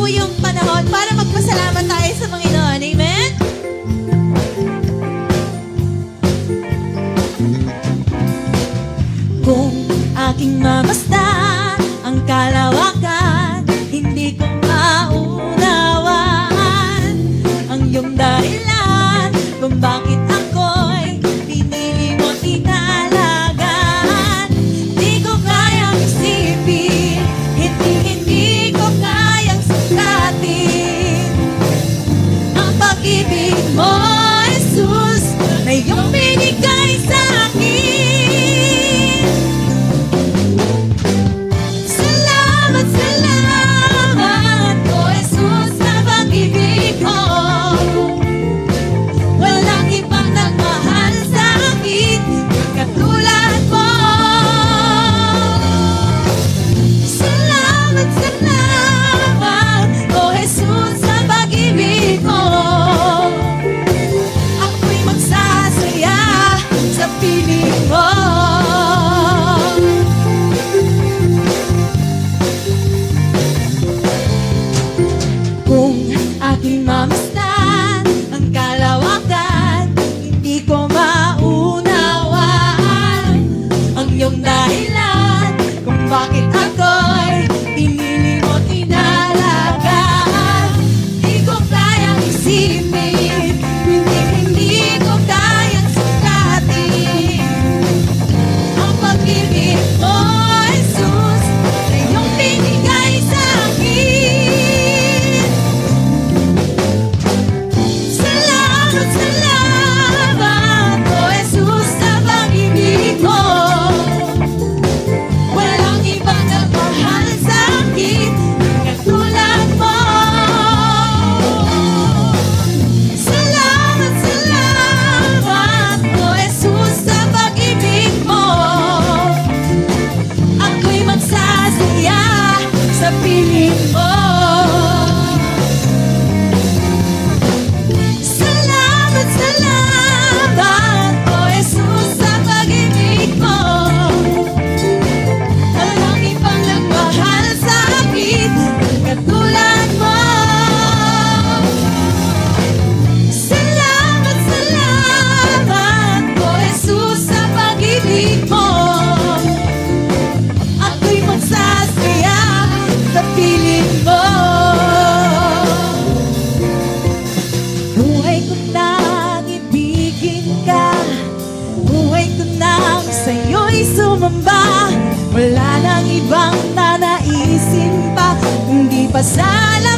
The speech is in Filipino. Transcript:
po yung panahon para magpasalamat tayo sa Panginoon. Amen? Kung aking mamasdan ang kalawakan, hindi ko maunawaan ang iyong dahilan kung bakit ako'y pinili mo tinalagaan. Di ko kayang isipin, hindi ko kayang sukatin ang pag-ibig mo, Jesus, na iyong binigay sa akin. Salamat, salamat, oh Jesus, sa pag-ibig mo. Walang ibang nagmahal sa akin katulad mo. Salamat, salamat, oh Jesus, sa pag-ibig mo. Ako'y magsasaya sa piling mo. Kung aking mamasdan ang kalawakan, hindi ko maunawaan ang iyong dahilan kung bakit ako'y pinili mo tinalagaan. Di ko kayang isipin, hindi ko kayang sukatin ang pag-ibig mo, Jesus, na iyong binigay sa akin. Salamat, salamat, oh Jesus, sa pag-ibig mo. Walang ibang nagmahal sa akin katulad mo. Salamat, salamat, oh Jesus, sa pag-ibig mo. Ako'y magsasaya sa piling mo. Salamat, salamat, oh Jesus, sa pag-ibig mo. Walang ibang nagmahal sa akin katulad mo. Salamat, salamat, oh Jesus, sa pag-ibig mo. Ako'y magsasaya sa piling mo. Buhay ko nang ibigin ka, buhay ko nang sa'yo'y sumamba. Wala nang ibang nanaisin pa, kundi pasalamat.